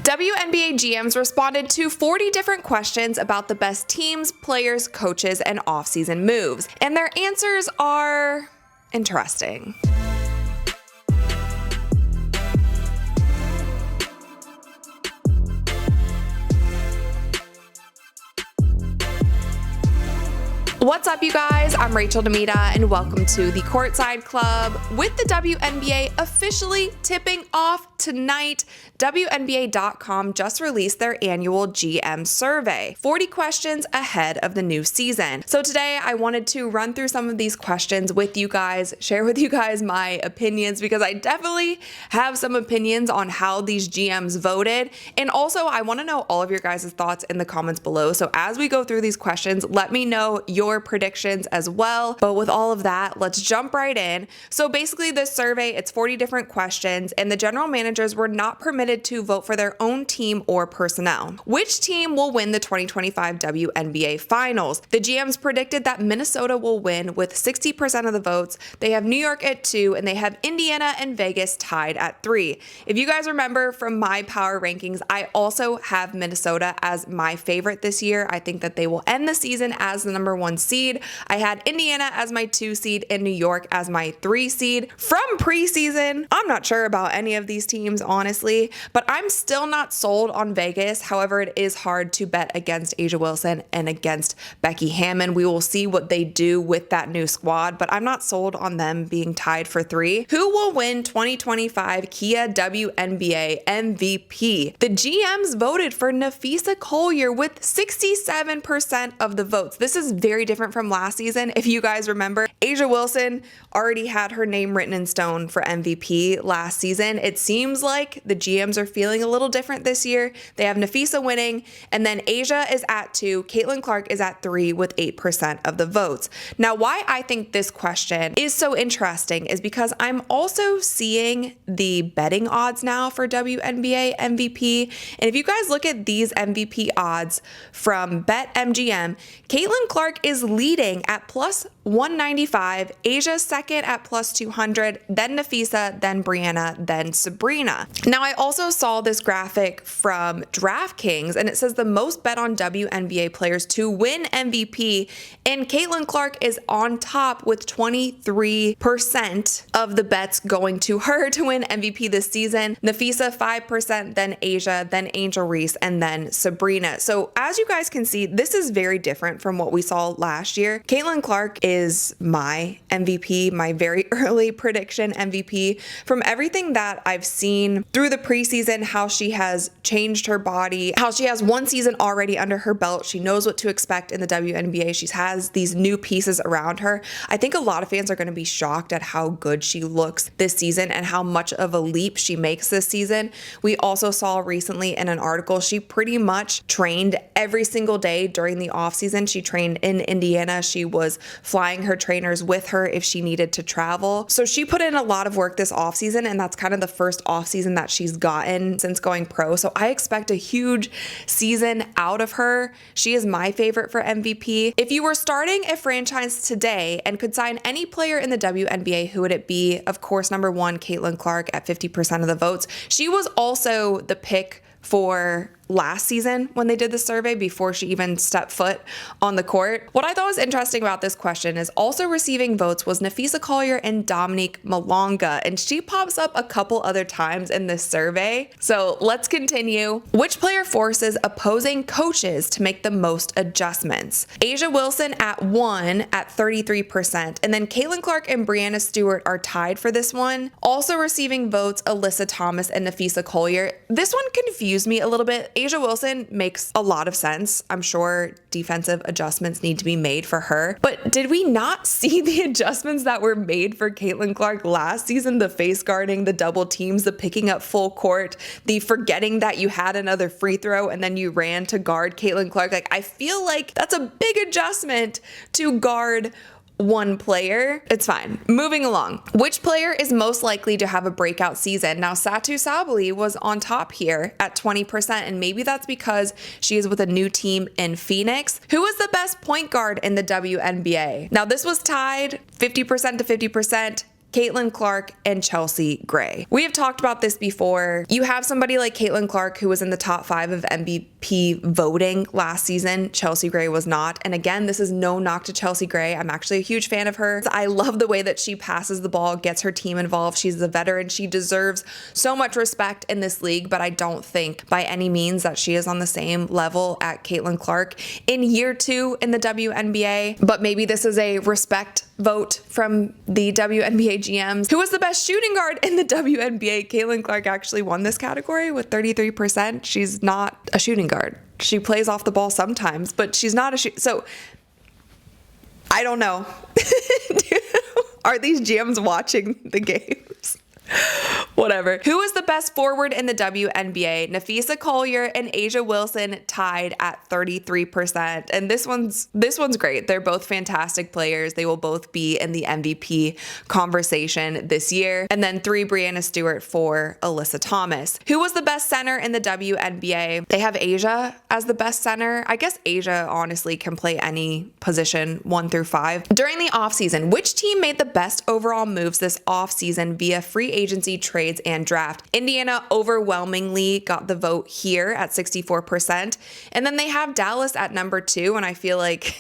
WNBA GMs responded to 40 different questions about the best teams, players, coaches, and offseason moves, and their answers are interesting. What's up, you guys? I'm Rachel DeMita, and welcome to the Courtside Club. With the WNBA officially tipping off tonight, WNBA.com just released their annual GM survey, 40 questions ahead of the new season. So today I wanted to run through some of these questions with you guys, share with you guys my opinions, because I definitely have some opinions on how these GMs voted. And also I want to know all of your guys' thoughts in the comments below. So as we go through these questions, let me know your predictions as well. But with all of that, let's jump right in. So basically this survey, it's 40 different questions, and the general managers were not permitted to vote for their own team or personnel. Which team will win the 2025 WNBA Finals? The GMs predicted that Minnesota will win with 60% of the votes. They have New York at 2, and they have Indiana and Vegas tied at 3. If you guys remember from my power rankings, I also have Minnesota as my favorite this year. I think that they will end the season as the #1 seed. I had Indiana as my 2 seed and New York as my 3 seed. From preseason, I'm not sure about any of these teams, honestly, but I'm still not sold on Vegas. However, it is hard to bet against A'ja Wilson and against Becky Hammon. We will see what they do with that new squad, but I'm not sold on them being tied for 3. Who will win 2025 Kia WNBA MVP? The GMs voted for Napheesa Collier with 67% of the votes. This is very different from last season. If you guys remember, A'ja Wilson already had her name written in stone for MVP last season. It seems like the GMs are feeling a little different this year. They have Napheesa winning, and then A'ja is at 2, Caitlin Clark is at 3 with 8% of the votes. Now, why I think this question is so interesting is because I'm also seeing the betting odds now for WNBA MVP. And if you guys look at these MVP odds from BetMGM, Caitlin Clark is leading at plus 195, A'ja second at plus 200, then Napheesa, then Brianna, then Sabrina. Now, I also saw this graphic from DraftKings, and it says the most bet on WNBA players to win MVP, and Caitlin Clark is on top with 23% of the bets going to her to win MVP this season. Napheesa 5%, then A'ja, then Angel Reese, and then Sabrina. So as you guys can see, this is very different from what we saw last year. Caitlin Clark is my MVP, my very early prediction MVP. From everything that I've seen through the preseason, how she has changed her body, how she has 1 season already under her belt. She knows what to expect in the WNBA. She has these new pieces around her. I think a lot of fans are going to be shocked at how good she looks this season and how much of a leap she makes this season. We also saw recently in an article, she pretty much trained every single day during the offseason. She trained in Indiana. She was flying her trainers with her if she needed to travel. So she put in a lot of work this offseason, and that's kind of the first offseason that she's gotten since going pro. So I expect a huge season out of her. She is my favorite for MVP. If you were starting a franchise today and could sign any player in the WNBA, who would it be? Of course, #1, Caitlin Clark at 50% of the votes. She was also the pick for last season when they did the survey before she even stepped foot on the court. What I thought was interesting about this question is also receiving votes was Napheesa Collier and Dominique Malonga, and she pops up a couple other times in this survey. So let's continue. Which player forces opposing coaches to make the most adjustments? A'ja Wilson at 1 at 33%, and then Caitlin Clark and Brianna Stewart are tied for this one. Also receiving votes, Alyssa Thomas and Napheesa Collier. This one confused me a little bit. A'ja Wilson makes a lot of sense. I'm sure defensive adjustments need to be made for her. But did we not see the adjustments that were made for Caitlin Clark last season? The face guarding, the double teams, the picking up full court, the forgetting that you had another free throw and then you ran to guard Caitlin Clark. Like, I feel like that's a big adjustment to guard one player. It's fine. Moving along. Which player is most likely to have a breakout season? Now, Satou Sabally was on top here at 20%, and maybe that's because she is with a new team in Phoenix. Who is the best point guard in the WNBA? Now, this was tied 50% to 50%. Caitlin Clark and Chelsea Gray. We have talked about this before. You have somebody like Caitlin Clark who was in the top 5 of MVP voting last season. Chelsea Gray was not. And again, this is no knock to Chelsea Gray. I'm actually a huge fan of her. I love the way that she passes the ball, gets her team involved. She's a veteran. She deserves so much respect in this league, but I don't think by any means that she is on the same level at Caitlin Clark in year 2 in the WNBA. But maybe this is a respect vote from the WNBA GMs. Who was the best shooting guard in the WNBA? Caitlin Clark actually won this category with 33%. She's not a shooting guard. She plays off the ball sometimes, but she's not a so I don't know. Are these GMs watching the games? Whatever. Who is the best forward in the WNBA? Nafisa Collier and Asia Wilson tied at 33%. And this one's great. They're both fantastic players. They will both be in the MVP conversation this year. And then 3, Breanna Stewart, 4, Alyssa Thomas. Who was the best center in the WNBA? They have Asia as the best center. I guess Asia honestly can play any position 1 through 5. During the offseason, which team made the best overall moves this offseason via free agency, trades, and draft? Indiana overwhelmingly got the vote here at 64%. And then they have Dallas at number 2. And I feel like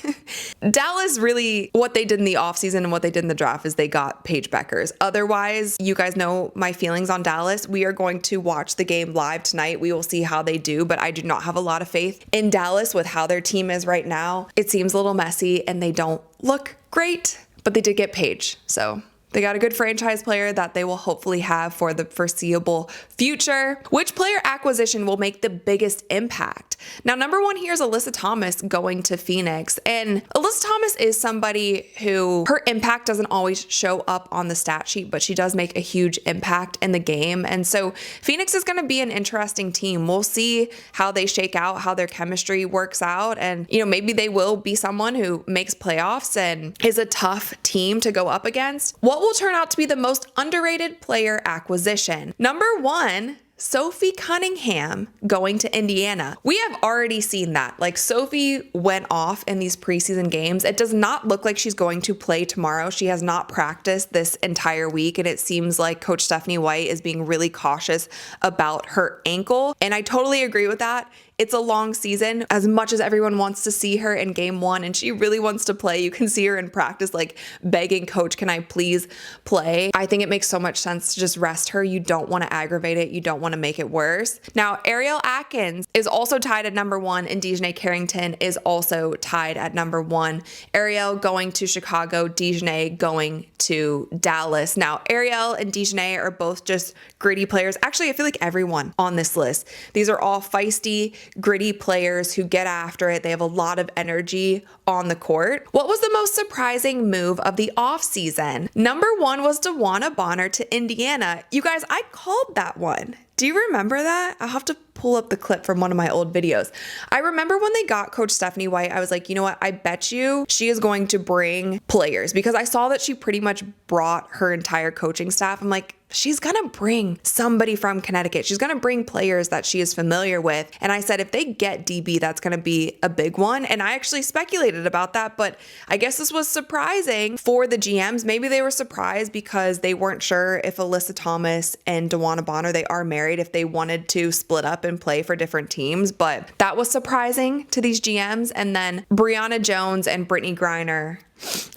Dallas really, what they did in the offseason and what they did in the draft is they got Paige Beckers. Otherwise, you guys know my feelings on Dallas. We are going to watch the game live tonight. We will see how they do, but I do not have a lot of faith in Dallas with how their team is right now. It seems a little messy and they don't look great, but they did get Paige. So they got a good franchise player that they will hopefully have for the foreseeable future. Which player acquisition will make the biggest impact? Now, number 1 here is Alyssa Thomas going to Phoenix. And Alyssa Thomas is somebody who her impact doesn't always show up on the stat sheet, but she does make a huge impact in the game. And so Phoenix is going to be an interesting team. We'll see how they shake out, how their chemistry works out. And, maybe they will be someone who makes playoffs and is a tough team to go up against. What will turn out to be the most underrated player acquisition? Number 1, Sophie Cunningham going to Indiana. We have already seen that. Like, Sophie went off in these preseason games. It does not look like she's going to play tomorrow. She has not practiced this entire week, and it seems like Coach Stephanie White is being really cautious about her ankle. And I totally agree with that. It's a long season. As much as everyone wants to see her in game 1 and she really wants to play, you can see her in practice like begging, coach, can I please play? I think it makes so much sense to just rest her. You don't want to aggravate it. You don't want to make it worse. Now, Ariel Atkins is also tied at number 1 and Dejanay Carrington is also tied at number 1. Ariel going to Chicago, Dejanay going to Dallas. Now, Ariel and Dejanay are both just gritty players. Actually, I feel like everyone on this list, these are all feisty, gritty players who get after it. They have a lot of energy on the court. What was the most surprising move of the offseason? Number 1 was DeWanna Bonner to Indiana. You guys, I called that one. Do you remember that? I'll have to pull up the clip from one of my old videos. I remember when they got Coach Stephanie White, I was like, you know what? I bet you she is going to bring players, because I saw that she pretty much brought her entire coaching staff. I'm like, she's going to bring somebody from Connecticut. She's going to bring players that she is familiar with. And I said, if they get DB, that's going to be a big one. And I actually speculated about that, but I guess this was surprising for the GMs. Maybe they were surprised because they weren't sure if Alyssa Thomas and DeWanna Bonner, they are married, if they wanted to split up and play for different teams. But that was surprising to these GMs. And then Brianna Jones and Brittany Griner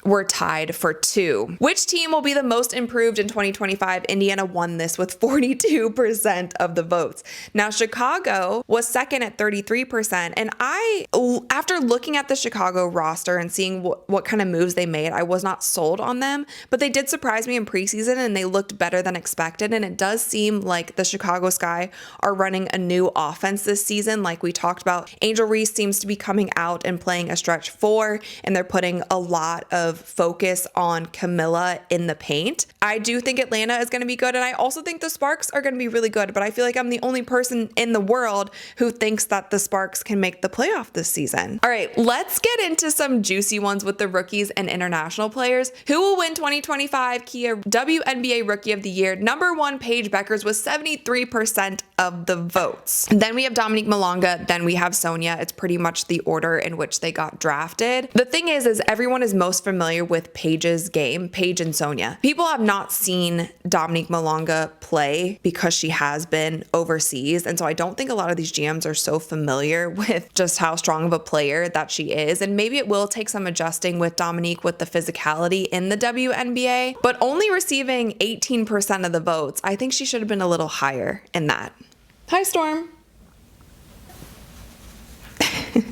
were tied for 2. Which team will be the most improved in 2025? Indiana won this with 42% of the votes. Now, Chicago was second at 33%. And after looking at the Chicago roster and seeing what kind of moves they made, I was not sold on them, but they did surprise me in preseason and they looked better than expected. And it does seem like the Chicago Sky are running a new offense this season. Like we talked about, Angel Reese seems to be coming out and playing a stretch 4, and they're putting a lot of focus on Camilla in the paint. I do think Atlanta is going to be good, and I also think the Sparks are going to be really good, but I feel like I'm the only person in the world who thinks that the Sparks can make the playoff this season. All right, let's get into some juicy ones with the rookies and international players. Who will win 2025 Kia WNBA Rookie of the Year? Number 1, Paige Beckers with 73% of the votes. Then we have Dominique Malonga, then we have Sonia. It's pretty much the order in which they got drafted. The thing is everyone is most familiar with Paige's game, Paige and Sonia. People have not seen Dominique Malonga play because she has been overseas. And so I don't think a lot of these GMs are so familiar with just how strong of a player that she is. And maybe it will take some adjusting with Dominique with the physicality in the WNBA, but only receiving 18% of the votes. I think she should have been a little higher in that. Hi, Storm.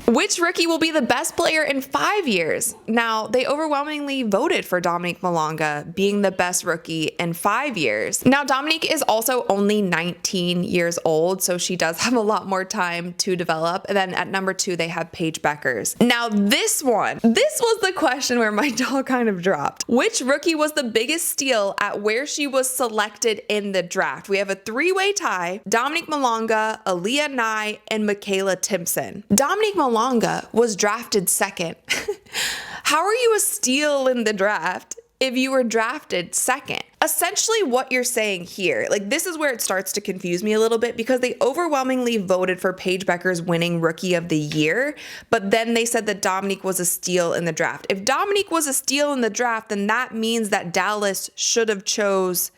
Which rookie will be the best player in 5 years? Now, they overwhelmingly voted for Dominique Malonga being the best rookie in 5 years. Now, Dominique is also only 19 years old, so she does have a lot more time to develop. And then at number 2, they have Paige Beckers. Now, this was the question where my jaw kind of dropped. Which rookie was the biggest steal at where she was selected in the draft? We have a 3-way tie: Dominique Malonga, Aaliyah Nye, and Michaela Timpson. Dominique Malonga was drafted second. How are you a steal in the draft if you were drafted second? Essentially what you're saying here, like this is where it starts to confuse me a little bit, because they overwhelmingly voted for Paige Beckers winning Rookie of the Year, but then they said that Dominique was a steal in the draft. If Dominique was a steal in the draft, then that means that Dallas should have chose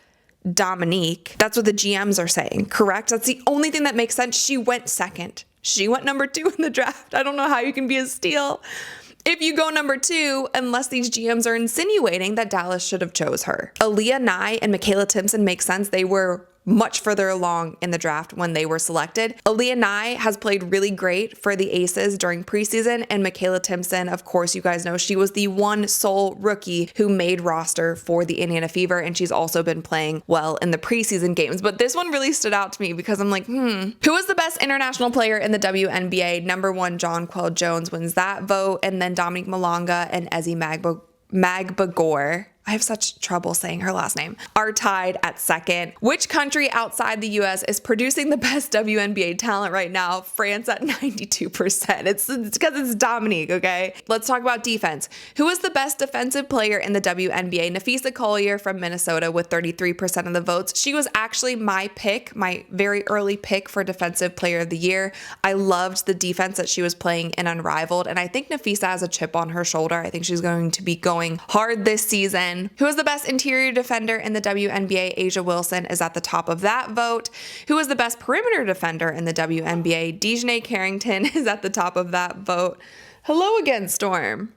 Dominique. That's what the GMs are saying, correct? That's the only thing that makes sense. She went second. She went number 2 in the draft. I don't know how you can be a steal if you go number 2, unless these GMs are insinuating that Dallas should have chose her. Aaliyah Nye and Michaela Timpson make sense. They were much further along in the draft when they were selected. Aaliyah Nye has played really great for the Aces during preseason, and Michaela Timpson, of course, you guys know she was the one sole rookie who made roster for the Indiana Fever, and she's also been playing well in the preseason games. But this one really stood out to me because I'm like, who is the best international player in the WNBA? Number 1, Jonquel Jones wins that vote, and then Dominique Malonga and Ezi Magbagor, I have such trouble saying her last name, are tied at second. Which country outside the US is producing the best WNBA talent right now? France at 92%. It's because it's Dominique, okay? Let's talk about defense. Who is the best defensive player in the WNBA? Nafisa Collier from Minnesota with 33% of the votes. She was actually my pick, my very early pick for Defensive Player of the Year. I loved the defense that she was playing in Unrivaled, and I think Nafisa has a chip on her shoulder. I think she's going to be going hard this season. Who is the best interior defender in the WNBA? Asia Wilson is at the top of that vote. Who is the best perimeter defender in the WNBA? Dejanay Carrington is at the top of that vote. Hello again, Storm.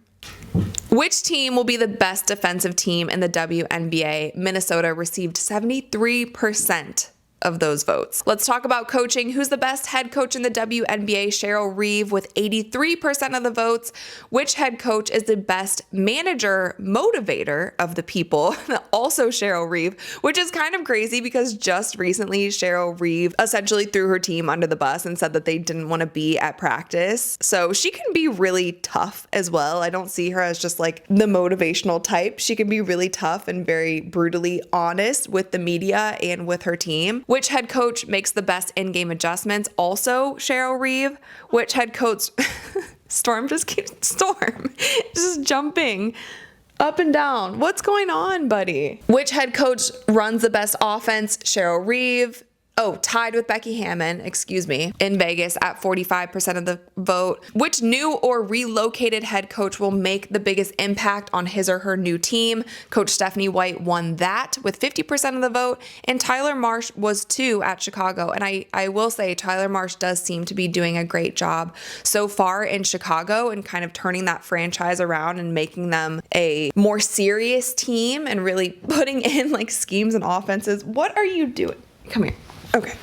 Which team will be the best defensive team in the WNBA? Minnesota received 73% of those votes. Let's talk about coaching. Who's the best head coach in the WNBA? Cheryl Reeve with 83% of the votes. Which head coach is the best manager motivator of the people? Also Cheryl Reeve, which is kind of crazy because just recently Cheryl Reeve essentially threw her team under the bus and said that they didn't want to be at practice. So she can be really tough as well. I don't see her as just like the motivational type. She can be really tough and very brutally honest with the media and with her team. Which head coach makes the best in-game adjustments? Also Cheryl Reeve. Which head coach Storm just jumping up and down. What's going on, buddy? Which head coach runs the best offense? Cheryl Reeve. Oh, tied with Becky Hammon, in Vegas at 45% of the vote. Which new or relocated head coach will make the biggest impact on his or her new team? Coach Stephanie White won that with 50% of the vote, and Tyler Marsh was 2 at Chicago. And I will say Tyler Marsh does seem to be doing a great job so far in Chicago and kind of turning that franchise around and making them a more serious team and really putting in like schemes and offenses. What are you doing? Come here. Okay.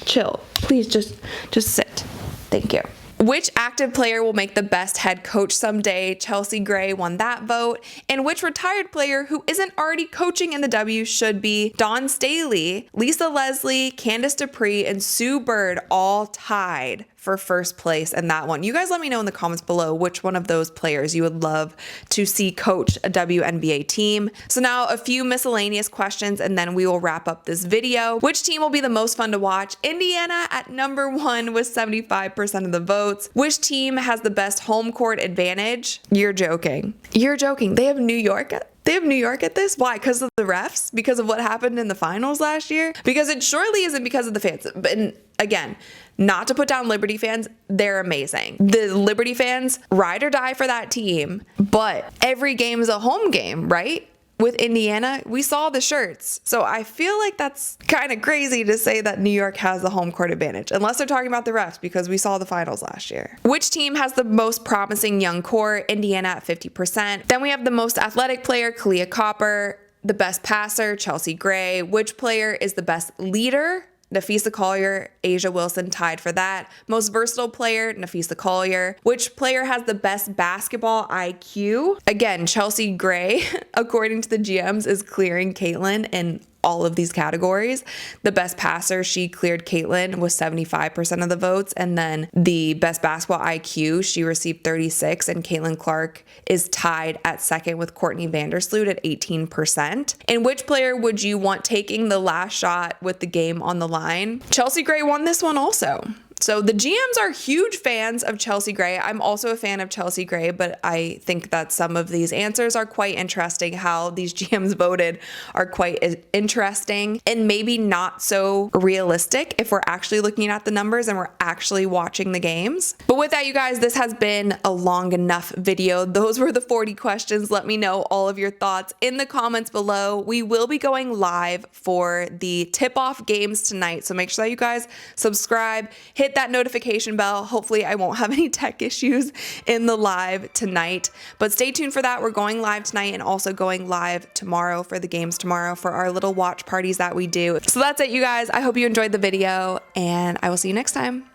Chill. Please just sit. Thank you. Which active player will make the best head coach someday? Chelsea Gray won that vote. And which retired player who isn't already coaching in the W should be? Dawn Staley, Lisa Leslie, Candace Dupree, and Sue Bird all tied for first place in that one. You guys let me know in the comments below which one of those players you would love to see coach a WNBA team. So now a few miscellaneous questions and then we will wrap up this video. Which team will be the most fun to watch? Indiana at number 1 with 75% of the votes. Which team has the best home court advantage? You're joking. You're joking. They have New York They have New York at this? Why? Because of the refs? Because of what happened in the finals last year? Because it surely isn't because of the fans. But again, not to put down Liberty fans, they're amazing. The Liberty fans ride or die for that team, but every game is a home game, right? With Indiana, we saw the shirts. So I feel like that's kind of crazy to say that New York has the home court advantage, unless they're talking about the refs, because we saw the finals last year. Which team has the most promising young core? Indiana at 50%. Then we have the most athletic player, Kalia Copper. The best passer, Chelsea Gray. Which player is the best leader? Nafisa Collier, Asia Wilson tied for that. Most versatile player, Nafisa Collier. Which player has the best basketball IQ? Again, Chelsea Gray, according to the GMs, is clearing Caitlin in all of these categories. The best passer, she cleared Caitlin with 75% of the votes. And then the best basketball IQ, she received 36, and Caitlin Clark is tied at second with Courtney Vandersloot at 18%. And which player would you want taking the last shot with the game on the line? Chelsea Gray won this one also. So the GMs are huge fans of Chelsea Gray. I'm also a fan of Chelsea Gray, but I think that some of these answers are quite interesting. How these GMs voted are quite interesting and maybe not so realistic if we're actually looking at the numbers and we're actually watching the games. But with that, you guys, this has been a long enough video. Those were the 40 questions. Let me know all of your thoughts in the comments below. We will be going live for the tip-off games tonight, so make sure that you guys subscribe, hit that notification bell. Hopefully I won't have any tech issues in the live tonight, but stay tuned for that. We're going live tonight and also going live tomorrow for the games tomorrow for our little watch parties that we do. So that's it, you guys. I hope you enjoyed the video, and I will see you next time.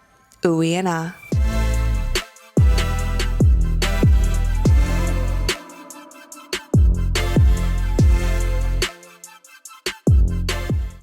Ooh and ah.